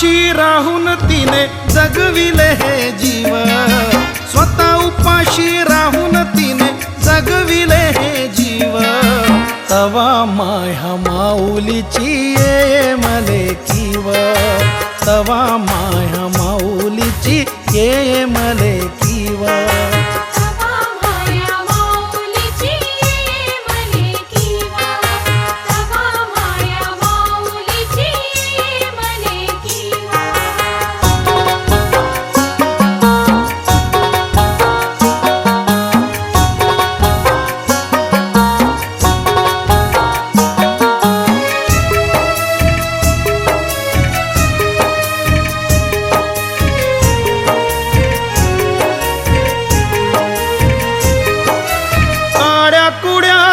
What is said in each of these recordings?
उपाशी राहून तिने जगविले हे जीव, स्वतः उपाशी राहून तिने जगविले हे जीव। तवा माया माऊलीची ये मले कीव, तवा माया माऊलीची ये मले कीव।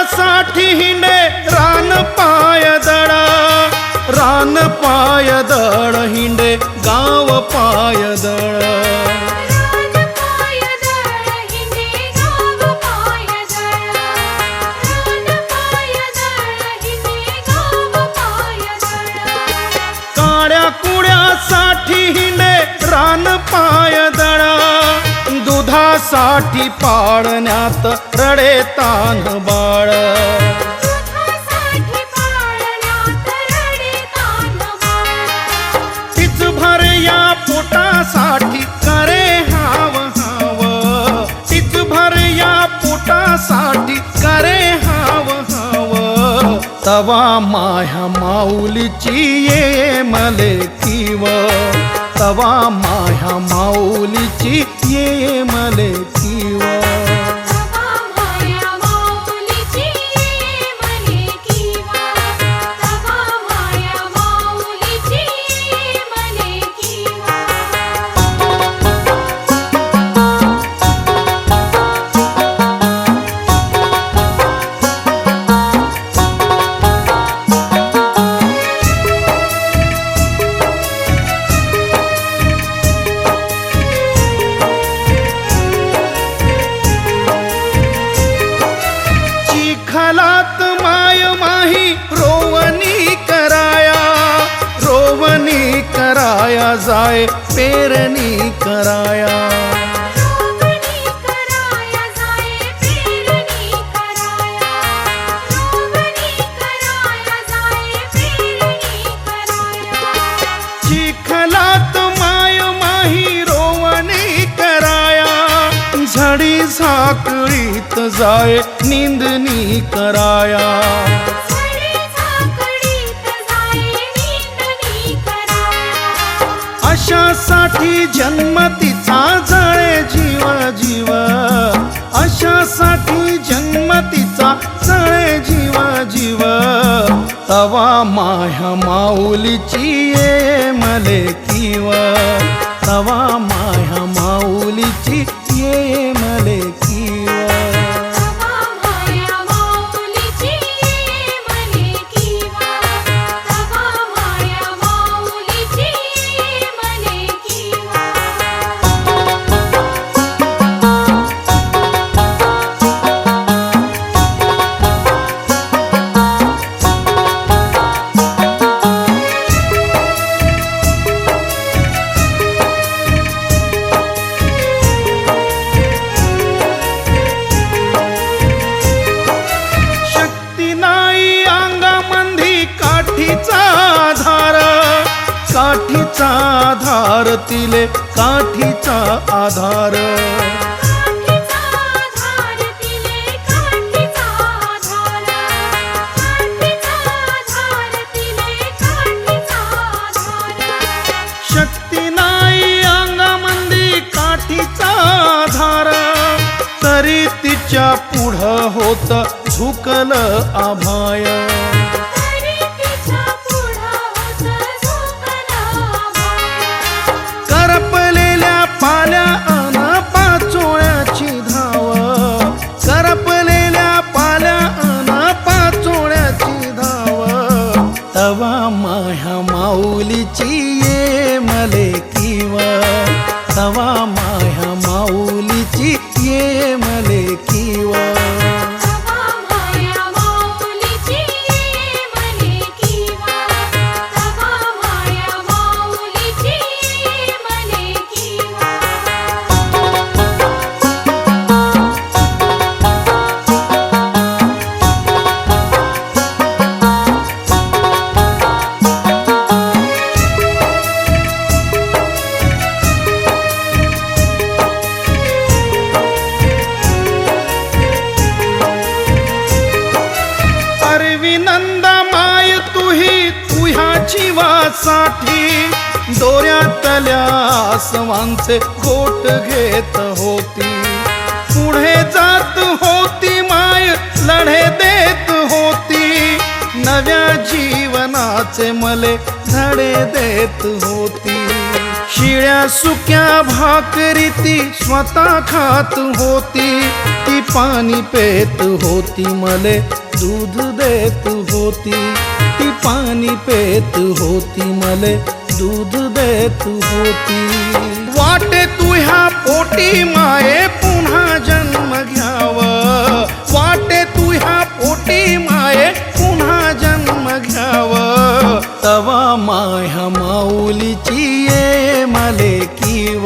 साठी हिंडे रान पाय दडा, रान पाय दड हिंडे गाव पाय दड। काड्या कुड्यासाठी हिंडे रान पाय दडा, दुधासाठी पाळण्यात रडे तान बाळ। तीच भर या पोटासाठी करे हाव हाव, तीच भर या पोटासाठी करे हाव हाव। तवा माया माऊलीची ये मले कीव, तवा माया माऊलीची ये मले कीव। खलात माय माही रोवणी कराया, रोवणी कराया जाय पेरणी कराया। चिखलात माय माही रोवणी कराया, झडी झाकळीत जाय निंदणी कराया। अशासाठी जन्म तिचा जळे जीव जीव, अशासाठी जन्म तिचा जळे जीव जीव। तवा माया माऊलीची ये मले कीव, तवा माया माऊलीची ये मले कीव। काठीचा आधार तिले काठीचा आधार, शक्ती नाही अंगामंदी काठीचा आधार। तरी तिच्या पुढं होत झुकल आभाय, करपलेल्या पाल्या अन पाचोळ्याची धाव, करपलेल्या पाल्या अन पाचोळ्याची धाव। तवा माया माऊलीची ये मले कीव, तवा माया माऊलीची ये मले कीव। माऊलीची जीवासाठी दोऱ्यातल्या आसवांचे खोट घेत होती. पुढे जात होती माय, लढे देत होती. नव्या जीवनाचे मले धडे देत होती. शिळ्या सुक्या भाकरी ती स्वतः खात होती. ती पाणी पेत होती, मले दूध देत होती. ती पाणी पेत होती, मले दूध देत होती. वाटे तुह्या पोटी माये पुन्हा जन्म घ्यावं. वाटे तुह्या पोटी माये पुन्हा जन्म घ्यावं. तवा माह्या माऊलीची ये मले कीव.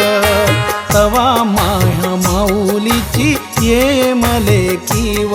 तवा माह्या माऊलीची ये मले कीव.